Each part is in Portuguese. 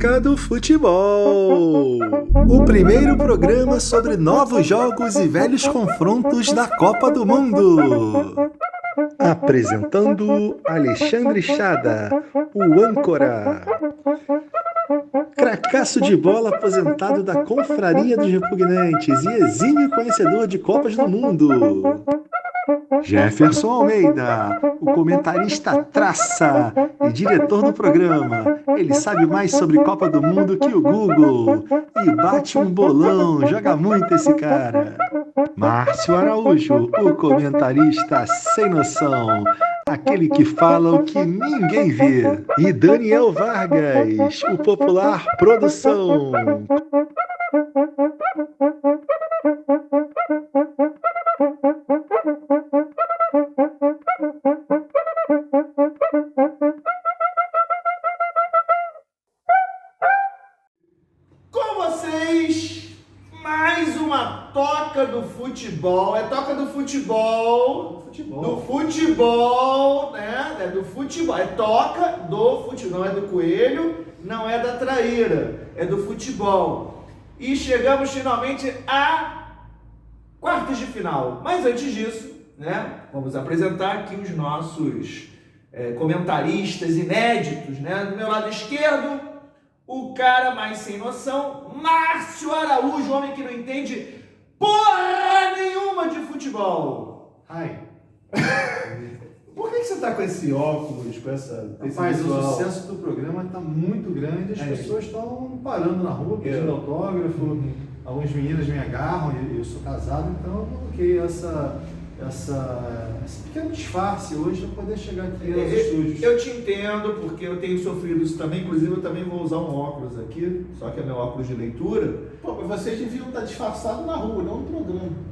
Toca do Futebol, o primeiro programa sobre novos jogos e velhos confrontos da Copa do Mundo. Apresentando Alexandre Chada, o âncora. Cracaço de bola aposentado da Confraria dos Repugnantes e exímio conhecedor de Copas do Mundo. Jefferson Almeida, o comentarista traça e diretor do programa. Ele sabe mais sobre Copa do Mundo que o Google e bate um bolão, joga muito esse cara. Márcio Araújo, o comentarista sem noção, aquele que fala o que ninguém vê. E Daniel Vargas, o popular produção. Com vocês, mais uma Toca do Futebol. É Toca do Futebol. Do futebol, né? É do futebol. É Toca do Futebol. Não é do coelho, não é da traíra. É do futebol. E chegamos finalmente a quartas de final. Mas antes disso, né? Vamos apresentar aqui os nossos comentaristas inéditos, né? Do meu lado esquerdo, o cara mais sem noção, Márcio Araújo, homem que não entende porra nenhuma de futebol. Ai. Por que você tá com esse óculos, com esse Rapaz, o visual? sucesso do programa está muito grande, as pessoas estão parando na rua, pedindo autógrafo, algumas meninas me agarram, eu sou casado, então eu coloquei esse pequeno disfarce hoje para poder chegar aqui nos estúdios. Eu te entendo, porque eu tenho sofrido isso também, inclusive eu também vou usar um óculos aqui, só que é meu óculos de leitura. Pô, mas vocês deviam estar disfarçados na rua, não no programa.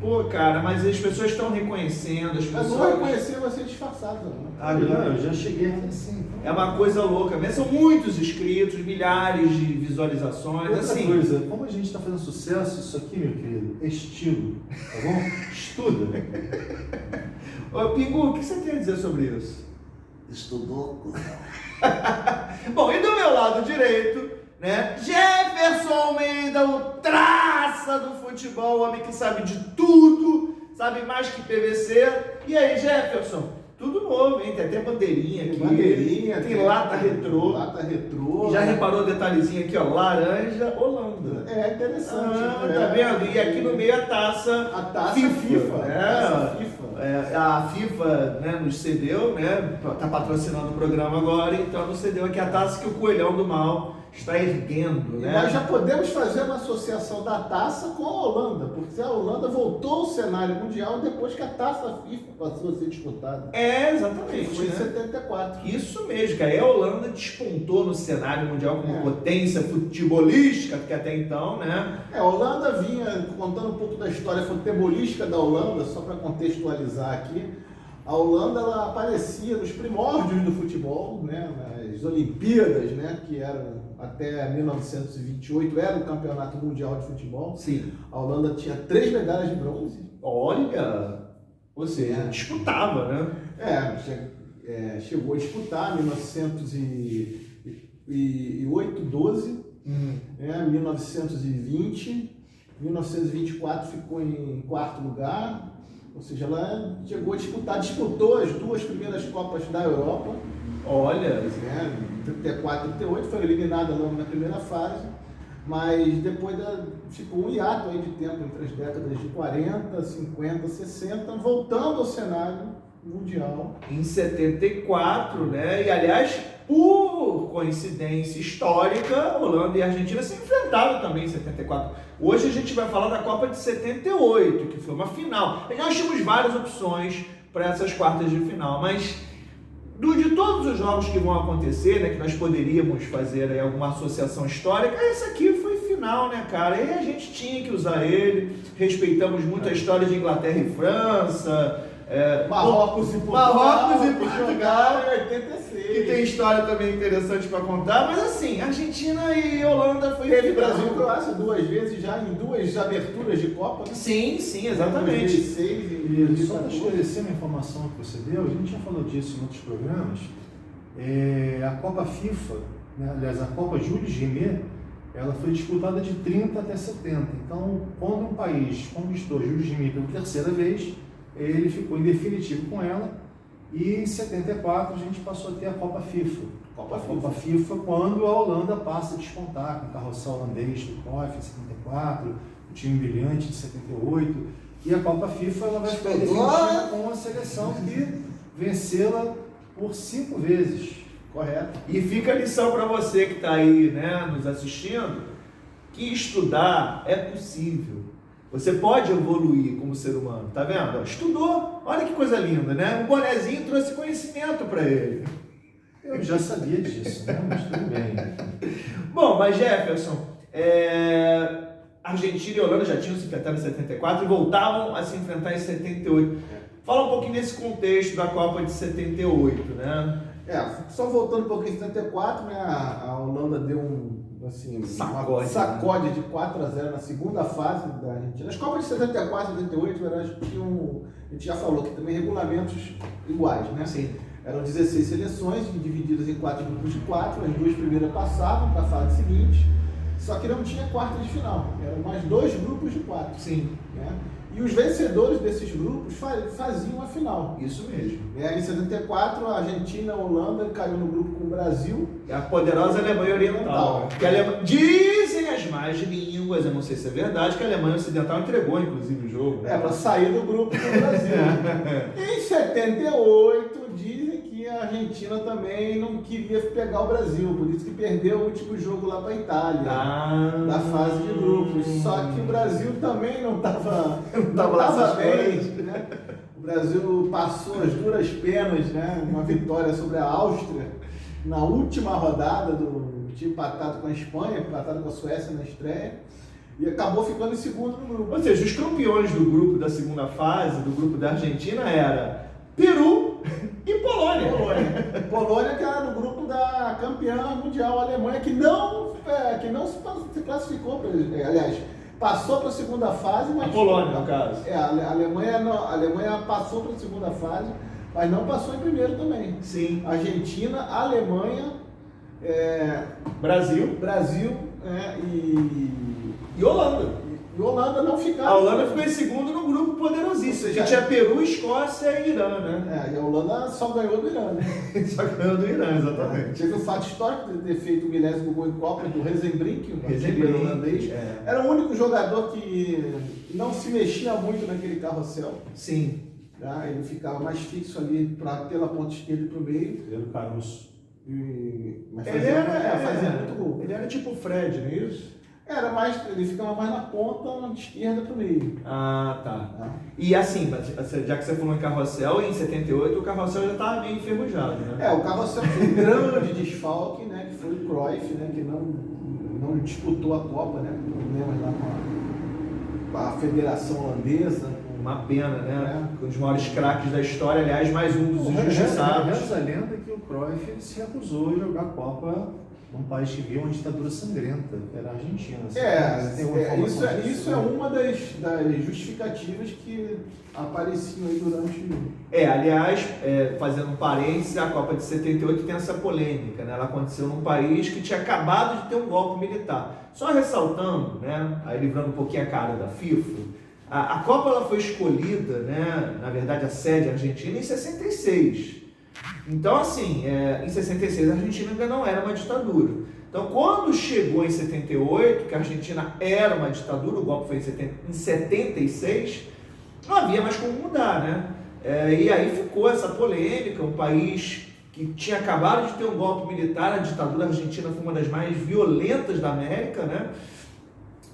Pô, cara, mas as pessoas estão reconhecendo, as Mas não pessoas... vai reconhecer você disfarçado, não. Ah, não, eu já cheguei aqui assim. É uma coisa louca, mas são muitos inscritos, milhares de visualizações, Outra assim... coisa, como a gente está fazendo sucesso, isso aqui, meu querido, é estilo, tá bom? Estuda. Ô, Pingu, o que você tem a dizer sobre isso? Estudou, cuzão. Bom, e do meu lado direito, né, Jefferson Almeida, o traça do futebol, o homem que sabe de tudo, sabe mais que PVC. E aí, Jefferson? Tudo novo, hein? Tem até bandeirinha aqui. Tem lata retrô. Lata retrô. Já reparou o detalhezinho aqui, ó? Laranja Holanda. É interessante. Tá vendo? E aqui no meio a taça FIFA. Taça FIFA. A FIFA, né, nos cedeu, né? Tá patrocinando o programa agora, então nos cedeu aqui a taça que o Coelhão do Mal está erguendo, E né? nós já podemos fazer uma associação da taça com a Holanda, porque a Holanda voltou ao cenário mundial depois que a taça FIFA passou a ser disputada. É, exatamente. Foi em Né? 74. Isso mesmo, que aí a Holanda despontou no cenário mundial como potência futebolística, porque até então, né? A Holanda vinha, contando um pouco da história futebolística da Holanda, só para contextualizar aqui, a Holanda ela aparecia nos primórdios do futebol, né, nas Olimpíadas, né, que eram até 1928, era o campeonato mundial de futebol. Sim. A Holanda tinha 3 medalhas de bronze. Olha, ou seja, disputava, né? Chegou a disputar 1908, 12, 1920, 1924 ficou em 4º lugar, ou seja, ela chegou a disputou as 2 primeiras Copas da Europa. Olha, 34 e 38, foi eliminada logo na primeira fase, mas depois ficou um hiato aí de tempo entre as décadas de 40, 50, 60, voltando ao cenário mundial. em 74, né? E aliás, por coincidência histórica, Holanda e Argentina se enfrentaram também em 74. Hoje a gente vai falar da Copa de 78, que foi uma final. E nós tínhamos várias opções para essas quartas de final, mas de todos os jogos que vão acontecer, né, que nós poderíamos fazer aí alguma associação histórica, esse aqui foi final, né, cara? E a gente tinha que usar ele. Respeitamos muito a história de Inglaterra e França, Marrocos e Portugal, Marrocos e que Portugal, jogaram em 86. que tem história também interessante para contar, mas assim, Argentina e Holanda foi Teve final. Brasil e Croácia 2 vezes já em 2 aberturas de Copa. Né? Sim, exatamente. 2006 E só para 2014. esclarecer uma informação que você deu, a gente já falou disso em outros programas, a Copa FIFA, né? Aliás, a Copa Jules Rimet, ela foi disputada de 30 até 70. Então, quando um país conquistou Jules Rimet pela terceira vez, ele ficou em definitivo com ela. E em 74 a gente passou a ter a Copa FIFA. Copa FIFA, quando a Holanda passa a despontar com o carrossel holandês do Cruyff em 74, o time brilhante de 78. E a Copa FIFA ela vai ficar definitiva com a seleção que vencê-la por 5 vezes. Correto. E fica a lição para você que está aí, né, nos assistindo, que estudar é possível. Você pode evoluir como ser humano, tá vendo? Estudou, olha que coisa linda, né? Um bonezinho trouxe conhecimento para ele. Eu já sabia disso, né? Mas tudo bem. Bom, mas Jefferson, Argentina e Holanda já tinham se enfrentado em 74 e voltavam a se enfrentar em 78. Fala um pouquinho desse contexto da Copa de 78, né? Só voltando um pouquinho em 74, né, a Holanda deu sacode de 4-0 na segunda fase da Argentina. As Copas de 74 e 78 eram, a gente já falou que também regulamentos iguais, né? Sim. Eram 16 seleções divididas em 4 grupos de 4, as 2 primeiras passavam para a fase seguinte, só que não tinha quarta de final, eram mais 2 grupos de 4. Sim. Né? E os vencedores desses grupos faziam a final. Isso mesmo. Em 74, a Argentina, a Holanda caiu no grupo com o Brasil. E a poderosa Alemanha Oriental. Dizem as más línguas, eu não sei se é verdade, que a Alemanha Ocidental entregou, inclusive, o jogo. Para sair do grupo do Brasil. Em 78, dizem que a Argentina também não queria pegar o Brasil, por isso que perdeu o último jogo lá para a Itália, da fase de grupos. Só que o Brasil também não estava bem, né? O Brasil passou as duras penas, né? Uma vitória sobre a Áustria na última rodada tinha empatado com a Espanha, empatado com a Suécia na estreia, e acabou ficando em segundo no grupo. Ou seja, os campeões do grupo da segunda fase, do grupo da Argentina, era Peru e Polônia. Polônia que era no grupo da campeã mundial, a Alemanha, que não se classificou, aliás, passou para a segunda fase, mas... A Polônia, no caso. A Alemanha passou para a segunda fase, mas não passou em primeiro também. Sim. Argentina, Alemanha, Brasil e Holanda. E Holanda não ficava. A Holanda ficou em segundo no grupo poderosíssimo. Que tinha Peru, Escócia e Irã, né? E a Holanda só ganhou do Irã, né? Só ganhou do Irã, exatamente. Teve o fato histórico de ter feito o milésimo gol em Copa do Rezenbrink, o artilheiro holandês. Era o único jogador que não se mexia muito naquele carrossel. Sim. Tá? Ele ficava mais fixo ali pela ponta esquerda e pro meio. Pedro Caruso. Mas fazia muito gol. Ele era tipo o Fred, não é isso? Ele ficava mais na ponta esquerda pro meio. Ah, tá. E assim, já que você falou em carrossel, em 78 o carrossel já estava meio enferrujado, né? O carrossel foi um grande desfalque, né? Que foi o Cruyff, né? Que não disputou a Copa, né? Problemas lá com a Federação Holandesa. Uma pena, né? Um dos maiores craques da história, aliás, mais um dos injustiçados. Reza a lenda que o Cruyff se recusou a jogar a Copa num país que vivia uma ditadura sangrenta, que era a Argentina. Isso é uma das justificativas que apareciam aí durante... Aliás, fazendo um parênteses, a Copa de 78 tem essa polêmica, né? Ela aconteceu num país que tinha acabado de ter um golpe militar. Só ressaltando, né? Aí livrando um pouquinho a cara da FIFA, a Copa ela foi escolhida, né? Na verdade a sede argentina, em 66. Então, assim, em 66 a Argentina ainda não era uma ditadura. Então, quando chegou em 78, que a Argentina era uma ditadura, o golpe foi em 76, não havia mais como mudar, né? E aí ficou essa polêmica, um país que tinha acabado de ter um golpe militar, a ditadura argentina foi uma das mais violentas da América, né?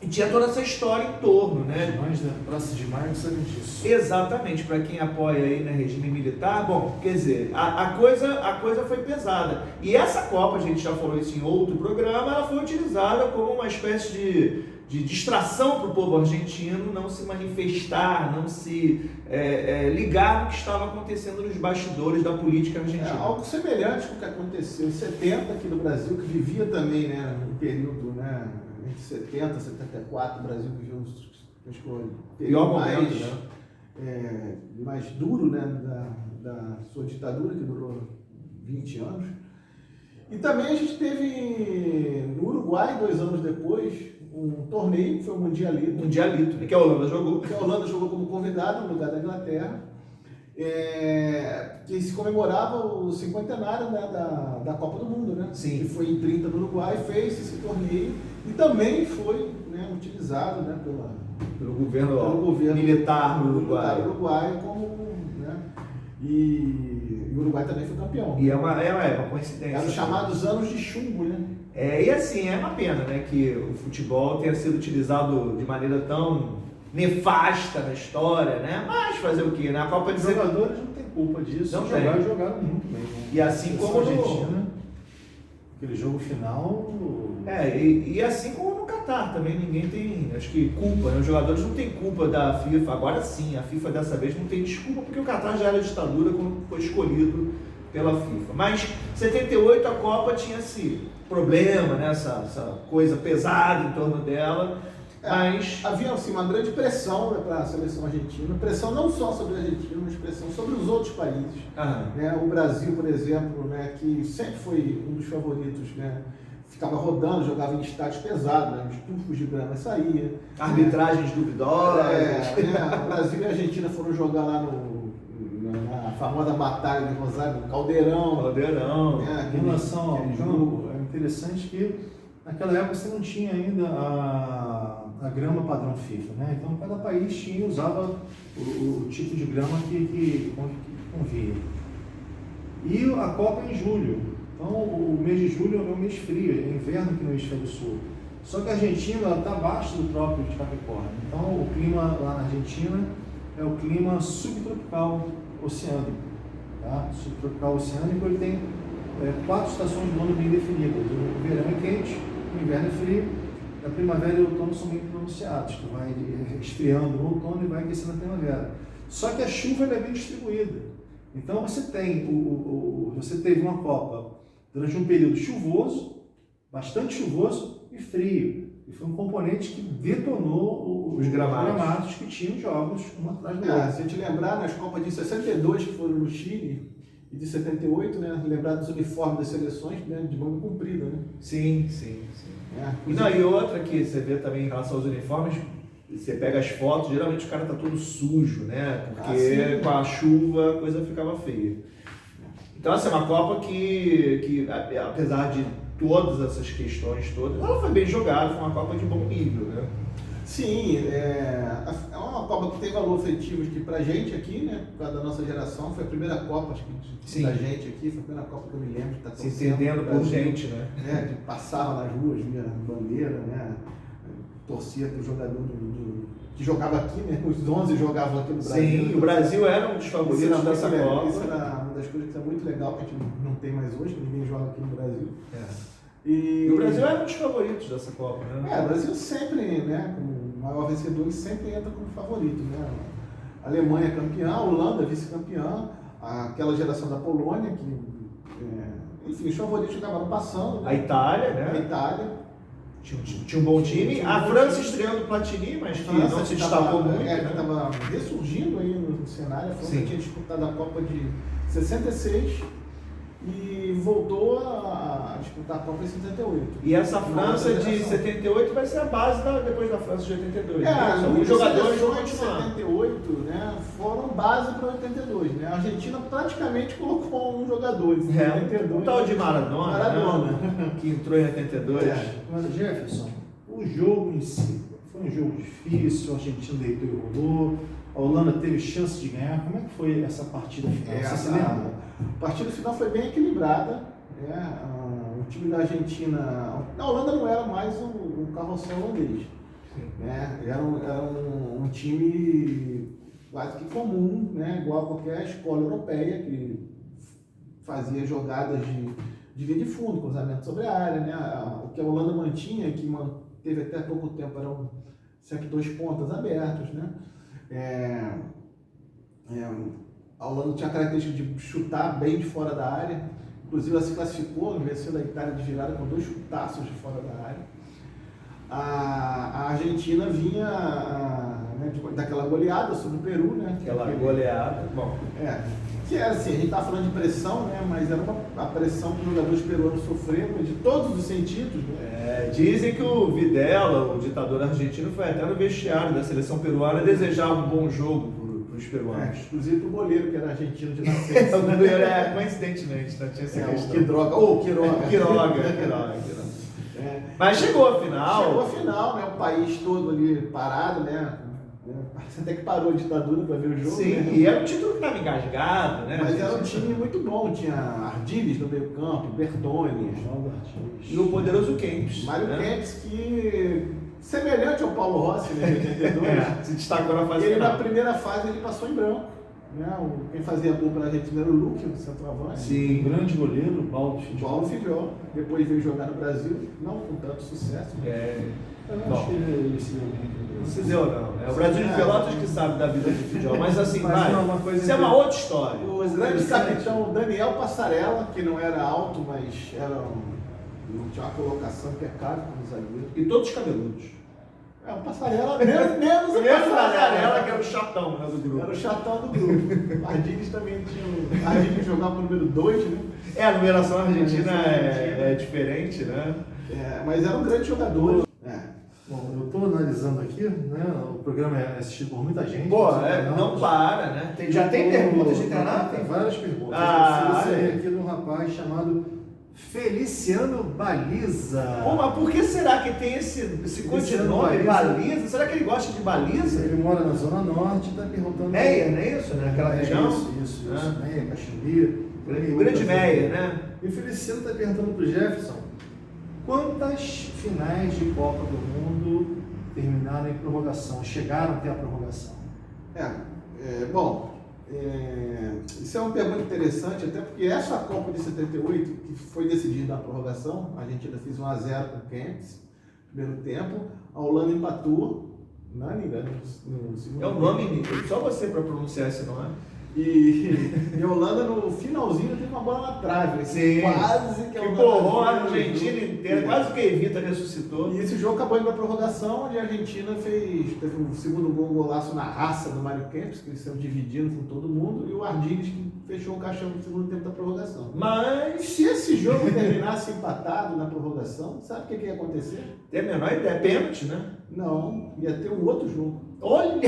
E tinha toda essa história em torno, né? Nós da Praça de Maio sabem disso. Exatamente, para quem apoia aí, né, regime militar, bom, quer dizer, a coisa foi pesada. E essa Copa, a gente já falou isso em outro programa, ela foi utilizada como uma espécie de distração para o povo argentino não se manifestar, não se ligar no que estava acontecendo nos bastidores da política argentina. Algo semelhante com o que aconteceu em 70 aqui no Brasil, que vivia também, né, um período, né, entre 70 e 74, o Brasil viveu um período mais duro, né, da sua ditadura, que durou 20 anos. E também a gente teve no Uruguai, 2 anos depois, um torneio, que foi o Mundialito. Mundialito, que a Holanda jogou. Que a Holanda jogou como convidado no lugar da Inglaterra, que se comemorava o cinquentenário, né, da Copa do Mundo, né? Sim. Que foi em 30 no Uruguai, fez esse torneio e também foi, né, utilizado, né, Pelo governo militar no Uruguai. Uruguai como, né, e o Uruguai também foi campeão. E é uma coincidência. Eram os chamados anos de chumbo, né? E assim, é uma pena, né, que o futebol tenha sido utilizado de maneira tão nefasta na história, né? Mas fazer o quê? Na Copa de Os jogadores não têm culpa disso. Não jogaram muito bem. Né? E assim como a Argentina, aquele jogo final. E assim como no Catar também, ninguém tem, acho que, culpa, né? Os jogadores não têm culpa da FIFA. Agora sim, a FIFA dessa vez não tem desculpa, porque o Catar já era ditadura quando foi escolhido pela FIFA. Mas 78 a Copa tinha esse problema, né? Essa coisa pesada em torno dela. Mas havia assim, uma grande pressão, né, para a seleção argentina, pressão não só sobre a Argentina, mas pressão sobre os outros países. Né? O Brasil, por exemplo, né, que sempre foi um dos favoritos, né, ficava rodando, jogava em estádios pesados, né, os tufos de grama saía. Arbitragens duvidosas. O Brasil e a Argentina foram jogar lá na famosa Batalha de Rosário, no Caldeirão. Né, em relação ao jogo, é interessante que naquela época você não tinha ainda a grama padrão FIFA, né? Então cada país usava o tipo de grama que convia. E a Copa é em julho. Então o mês de julho é um mês frio, é inverno aqui no hemisfério sul. Só que a Argentina está abaixo do trópico de Capricórnio. Então o clima lá na Argentina é o clima subtropical oceânico. Tá? Subtropical oceânico, ele tem 4 estações do ano bem definidas. O verão é quente, o inverno é frio. A primavera e o outono são bem pronunciados, que vai esfriando no outono e vai aquecendo na primavera. Só que a chuva é bem distribuída. Então você teve uma Copa durante um período chuvoso, bastante chuvoso e frio. E foi um componente que detonou os gramados que tinham jogos um atrás do outro. Se a gente lembrar, nas Copas de 62 que foram no Chile e de 78, né, lembrar dos uniformes das seleções, né, de manga comprida, né? Sim. E outra que você vê também em relação aos uniformes, você pega as fotos, geralmente o cara tá todo sujo, né? Porque com a chuva a coisa ficava feia. Então, assim, é uma Copa que apesar de todas essas questões todas, ela foi bem jogada, foi uma Copa de bom nível, né? Sim, é uma Copa que tem valor afetivo que pra gente aqui, né, por causa da nossa geração, foi a primeira Copa, acho que da gente aqui, foi a primeira Copa que eu me lembro de estar se entendendo por gente, né? De passava nas ruas, via bandeira, né, torcia para o jogador que jogava aqui, né, os 11 jogavam aqui no Brasil. Sim, o Brasil era um dos favoritos dessa Copa. Isso era uma das coisas que é muito legal, que a gente não tem mais hoje, que ninguém joga aqui no Brasil. E o Brasil era um dos favoritos dessa Copa, né? O Brasil sempre, né, como o maior vencedor, ele sempre entra como favorito, né? A Alemanha campeã, a Holanda vice-campeã, aquela geração da Polônia, que, enfim, os favoritos acabaram passando. Né? A Itália, né? A Itália. Tinha um bom time. A França estreando o Platini, mas que não se destacou muito. Que estava ressurgindo aí no cenário. A França tinha disputado a Copa de 66 e voltou a disputar a Copa em 78. E essa França de 78 vai ser a base depois da França de 82. Os jogadores vão de 78, né, foram base para 82. Né? A Argentina praticamente colocou um jogador em 82. O tal de Maradona. Né? Que entrou em 82. Mas, Jefferson, o jogo em si foi um jogo difícil, a Argentina deitou e rolou, a Holanda teve chance de ganhar. Como é que foi essa partida final? Você se lembra? A partida final foi bem equilibrada. Né? O time da Argentina... A Holanda não era mais um carrossel holandês. Né? Era um time quase que comum, né? Igual a qualquer escola europeia, que fazia jogadas de linha de fundo, cruzamento sobre a área. Né? O que a Holanda mantinha, que manteve até pouco tempo, eram sempre 2 pontas abertos. Né? A Holanda tinha a característica de chutar bem de fora da área, inclusive ela se classificou, vencendo a Itália de virada com 2 chutaços de fora da área. A Argentina vinha daquela goleada sobre o Peru, né? Aquela goleada, bom. Que era assim, a gente tá falando de pressão, né? Mas era a pressão que os jogadores peruanos sofreram de todos os sentidos, né? Dizem que o Videla, o ditador argentino, foi até no vestiário da seleção peruana desejar um bom jogo para os peruanos. Inclusive pro goleiro, que era argentino de nascença. Coincidentemente, não tinha essa questão. Que droga. Quiroga. Quiroga. Mas chegou a final. Chegou a final, né? O país todo ali parado, né? Parece até que parou a ditadura para ver o jogo. Sim, né? e era um título que estava engasgado, né? Mas era um time muito bom. Tinha Ardiles no meio campo, Bertoni, E o poderoso Kempis. Mário Kempis, que semelhante ao Paulo Rossi, né? De 82. Se destacou na fase Ele final. na primeira fase ele passou em branco. Né? Quem fazia gol para a Argentina era o Luque, o centroavante. Sim. Um grande goleiro, Paulo Fidel. Paulo Fidel. Depois veio jogar no Brasil, não com tanto sucesso. Eu Bom. acho que ele se deu bem. Não se deu, não. É o Brasil de Pelotas que sabe da vida de Fidel. Mas assim, Mas vai. uma coisa Isso é uma outra história. O grande capitão Daniel Passarella, que não era alto, mas tinha uma colocação impecável como zagueiro. E todos cabeludos. O Passarella, menos o Primeiro Varela, Passarella, que era o chatão, né, do grupo. era o chatão do grupo. O Ardiles também tinha. O Ardiles jogava o número 2, né? A numeração argentina é diferente, né? Mas era um grande jogador. Bom, eu estou analisando aqui, né? O programa é assistido por muita gente. Pô, né, não para, né? Já tem perguntas de internato? Tem várias perguntas. Ah, Eu sei aqui de um rapaz chamado Feliciano Baliza. Pô, mas por que será que tem esse codinome, Baliza? Será que ele gosta de baliza? Ele mora na Zona Norte e está perguntando... Meia, não é isso? Naquela região? Isso. Ah. Meia, Caxemira. Grande Meia, né? E o Feliciano está perguntando para o Jefferson quantas finais de Copa do Mundo terminaram em prorrogação, chegaram até a prorrogação? Isso é uma pergunta interessante, até porque essa Copa de 78, que foi decidida na prorrogação, a Argentina fez 1-0 com o Kempis no primeiro tempo, a Holanda empatou, no segundo É o nome, só você para pronunciar esse nome. E a Holanda no finalzinho teve uma bola na trave, Sim. quase que a Que Holanda borrou a virou o Argentina jogo. inteira, quase que a Evita ressuscitou. E esse jogo acabou indo para prorrogação, onde a Argentina teve um segundo golaço na raça do Mário Kempis, que eles saiu dividindo com todo mundo, e o Ardiles que fechou o caixão no segundo tempo da prorrogação. Mas, Se esse jogo terminasse empatado na prorrogação, sabe o que ia acontecer? tem a menor ideia, pênalti, né? Não, ia ter um outro jogo. Olha!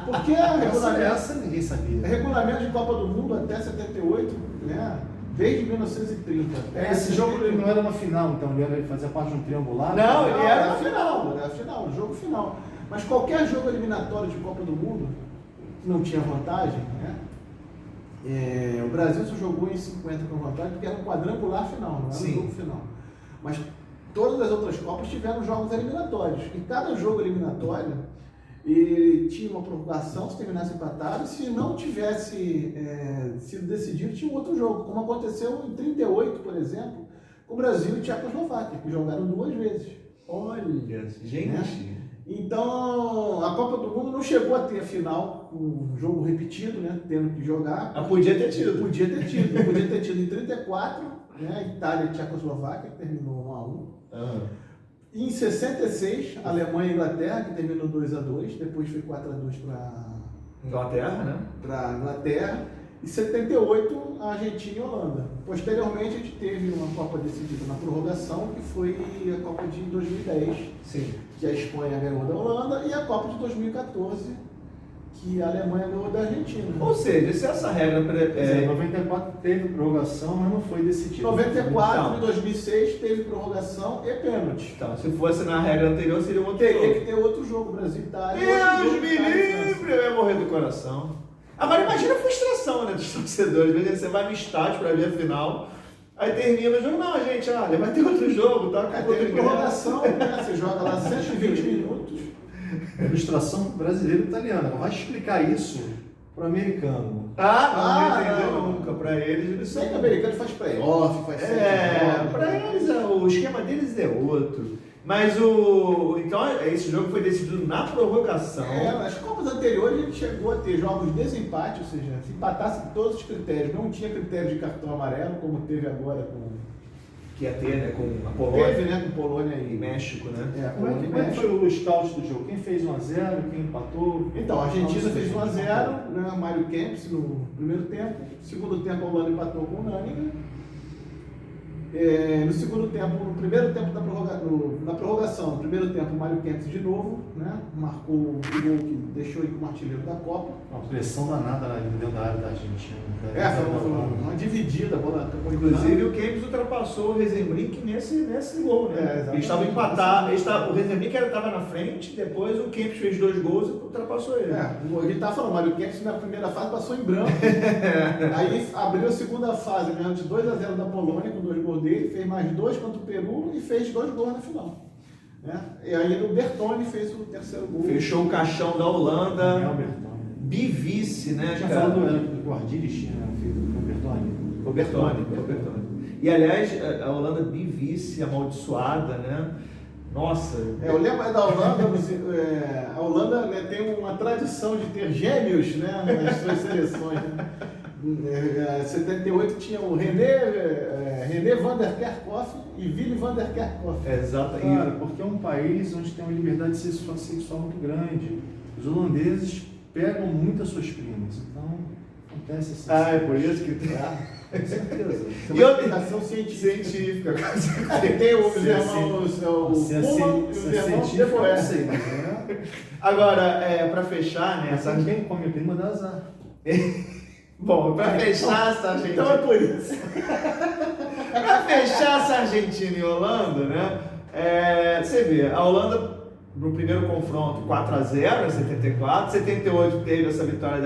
Porque Essa ninguém sabia. regulamento de Copa do Mundo até 78, né? Desde 1930. Esse jogo ele não era uma final, então ele fazia parte de um triangular? Não, ele era a final, era a final, o jogo final. Mas qualquer jogo eliminatório de Copa do Mundo, que não tinha vantagem, né? O Brasil só jogou em 50 com vantagem porque era um quadrangular final, não era um jogo final. Mas todas as outras Copas tiveram jogos eliminatórios. E cada jogo eliminatório ele tinha uma prorrogação se terminasse empatado, se não tivesse sido decidido, tinha um outro jogo, como aconteceu em 38, por exemplo, com o Brasil e Tchecoslováquia, que jogaram 2 vezes. Olha, gente. Então, a Copa do Mundo não chegou a ter a final com um jogo repetido, né, tendo que jogar. Podia ter tido. Podia ter tido em 34, né, Itália e Tchecoslováquia, que terminou 1-1. Em 66, Alemanha e Inglaterra, que terminou 2-2, depois foi 4-2 Inglaterra, né? para Inglaterra. E 78, a Argentina e a Holanda. Posteriormente, a gente teve uma Copa decidida na prorrogação, que foi a Copa de 2010, Sim. que a Espanha ganhou da Holanda, e a Copa de 2014, que a Alemanha ganhou da Argentina. Ou seja, se essa regra... Em 94 teve prorrogação, mas não foi decidido. 94 e 2006 teve prorrogação e pênalti. Então, se fosse na regra anterior, seria um outro Teria jogo. que ter outro jogo, Brasil e Itália. Deus me livre, eu ia morrer do coração. Agora imagina a frustração, né, dos torcedores. Você vai no estádio para ver a final, aí termina o jogo. Não, gente, olha, vai ter outro jogo, tá? Teve prorrogação, né? Você joga lá 120 minutos. Ilustração brasileira e italiana. Vai explicar isso para o americano. Não entendeu nunca. Para eles, Sei que o americano faz playoff, faz 7 jogos. para eles o esquema deles é outro. Mas então esse jogo foi decidido na prorrogação. Nas Copas anteriores a gente chegou a ter jogos de desempate, ou seja, se empatasse todos os critérios, não tinha critério de cartão amarelo, como teve agora que ia ter, né, com a Polônia Teve, né, com Polônia e e México, né? Como é que foi o scout do jogo? Quem fez 1x0, quem empatou? Então, a Argentina fez 1x0, né, Mário Kempis no primeiro tempo. No segundo tempo, a Holanda empatou com o Nanninga. No segundo tempo, no primeiro tempo na prorrogação, no primeiro tempo, o Mário Kempis de novo, né, marcou o gol que deixou ele como artilheiro da Copa. Uma pressão danada dentro da área da Argentina. Foi uma dividida, a bola acabou Inclusive o Kempis ultrapassou o Rezembrink nesse gol, né? Eles estavam empatados, o Rezembrink estava na frente, depois o Kempis fez 2 gols e ultrapassou ele. Ele estava falando, o Mário Kempis na primeira fase passou em branco. Aí abriu a segunda fase, ganhando de 2-0 da Polônia com 2 gols dele, fez mais 2 contra o Peru e fez 2 gols na final. Né? E aí o Bertone fez o terceiro gol. Fechou o caixão da Holanda. Bertone. Bivice, né? Já falando do Guardires, tinha feito o Bertone. O Bertone. E aliás, a Holanda bivice, amaldiçoada, né? Nossa. Eu lembro da Holanda, a Holanda, né, tem uma tradição de ter gêmeos, né, nas suas seleções. Né? 78 tinha o René van der Kerkhoff e Willy van der Kerkhoff. Exato. Cara, porque é um país onde tem uma liberdade sexual muito grande. Os holandeses pegam muito as suas primas, então acontece assim. É por isso que tem. Com certeza. E outra explicação científica. Tem os irmãos, o Puma e os irmãos não sei, mas é. Agora, para fechar, né? Quem come prima dá azar. Bom, para fechar essa Argentina. Então é por isso. Para fechar essa Argentina e Holanda, né? Você vê, a Holanda no primeiro confronto 4-0 em 74, 78 teve essa vitória.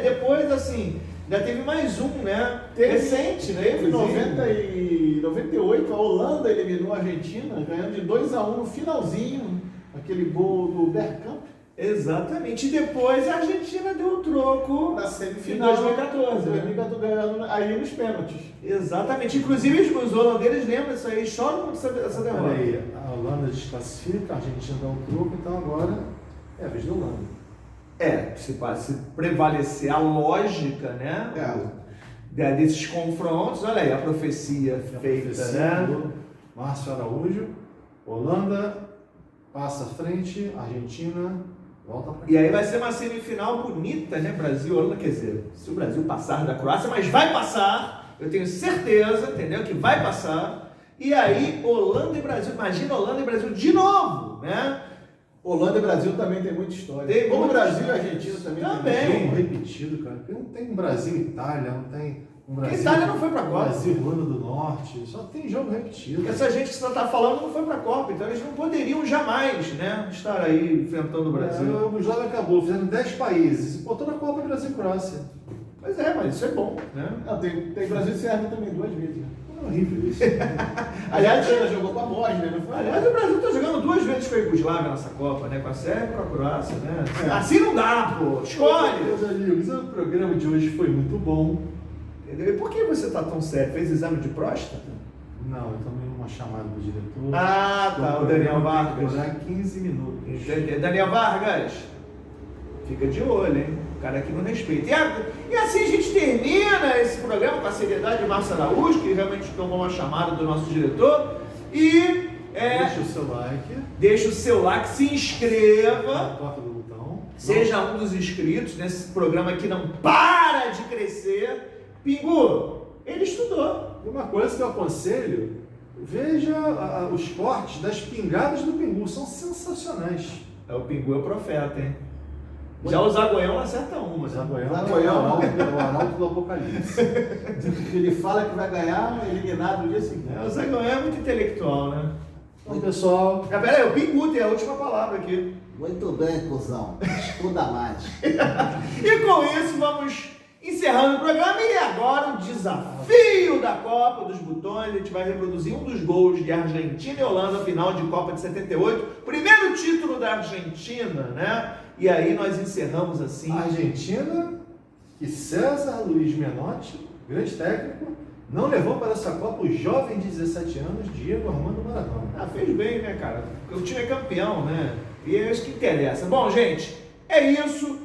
Depois, assim, ainda teve mais um, né? Recente, né? Em 98, a Holanda eliminou a Argentina, ganhando de 2-1 no finalzinho, aquele gol do Bergkamp. Exatamente. E depois a Argentina deu o troco na semifinal em 2014. 2014 ganhando aí nos pênaltis. Exatamente. Inclusive os holandeses lembram isso aí, choram com essa derrota. Aí, a Holanda desclassifica, a Argentina dá um troco, então agora é a vez da Holanda. Se prevalecer a lógica, né? Desses confrontos, olha aí, a profecia feita, né? Márcio Araújo, Holanda passa à frente, Argentina volta para cá. E aí vai ser uma semifinal bonita, né? Brasil, Holanda, quer dizer, se o Brasil passar da Croácia, mas vai passar, eu tenho certeza, entendeu? Que vai passar. E aí, Holanda e Brasil, imagina Holanda e Brasil de novo, né? Holanda e Brasil também tem muita história. Como o Brasil e a Argentina também. Tem jogo repetido, cara. Não tem Brasil e Itália, não tem Brasil. A Itália não foi pra Copa. Brasil, Irlanda do Norte, só tem jogo repetido. Essa gente que você está falando não foi pra Copa, então eles não poderiam jamais, né, estar aí enfrentando o Brasil. O jogo acabou, fizeram 10 países e botou na Copa Brasil e Croácia. Pois é, mas isso é bom, né? Não, tem Brasil e Sérvia também 2 vezes. Né? É horrível isso. Aliás, a China jogou com a Bósnia, não foi? Aliás, o Brasil está jogando 2 vezes com a Iugoslávia nessa Copa, né? Com a Sérvia e com a Croácia, né? Assim não dá, pô! Escolhe! Meus amigos, o programa de hoje foi muito bom. Entendeu? E por que você está tão sério? Fez exame de próstata? Não, eu tomei uma chamada do diretor. Ah, tá, o Daniel Vargas. Já 15 minutos. Entendi. Daniel Vargas, fica de olho, hein? O cara aqui não respeita. E assim a gente termina esse programa com a seriedade de Márcio Araújo, que realmente tomou uma chamada do nosso diretor. E deixa o seu like. Deixa o seu like, se inscreva. Toca do botão. Seja um dos inscritos nesse programa que não para de crescer. Pingu, ele estudou. E uma coisa que eu aconselho, veja os cortes das pingadas do Pingu, são sensacionais. O Pingu é o profeta, hein? Já o Zagoião acerta uma. Zagoião é o arauto do Apocalipse. Ele fala que vai ganhar eliminado no dia seguinte. O Zagoião é muito intelectual, né? Então, pessoal... Peraí, o Pingu tem a última palavra aqui. Muito bem, cuzão. Estuda mais. E com isso, vamos encerrando o programa. E agora o desafio da Copa dos Botões. A gente vai reproduzir um dos gols de Argentina e Holanda, final de Copa de 78. Primeiro título da Argentina, né? E aí nós encerramos assim. A Argentina, que César Luiz Menotti, grande técnico, não levou para essa Copa o jovem de 17 anos, Diego Armando Maradona. Fez bem, né, cara? O time é campeão, né? E é isso que interessa. Bom, gente, é isso.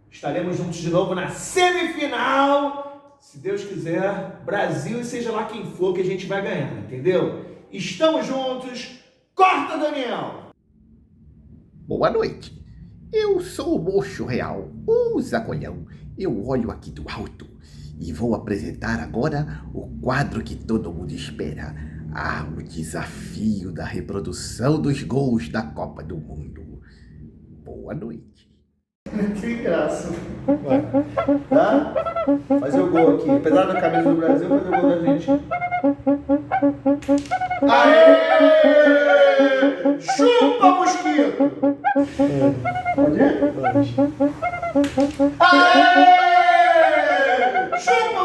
Estaremos juntos de novo na semifinal. Se Deus quiser, Brasil e seja lá quem for que a gente vai ganhar, entendeu? Estamos juntos. Corta, Daniel! Boa noite. Eu sou o Mocho Real, o Zacolhão. Eu olho aqui do alto e vou apresentar agora o quadro que todo mundo espera. O desafio da reprodução dos gols da Copa do Mundo. Boa noite. Que graça. Vai. Tá? Fazer o gol aqui. Apesar da camisa do Brasil, fazer o gol da gente. Aê! Chupa, mosquito! Pode ir? Pode. Aê! Chupa,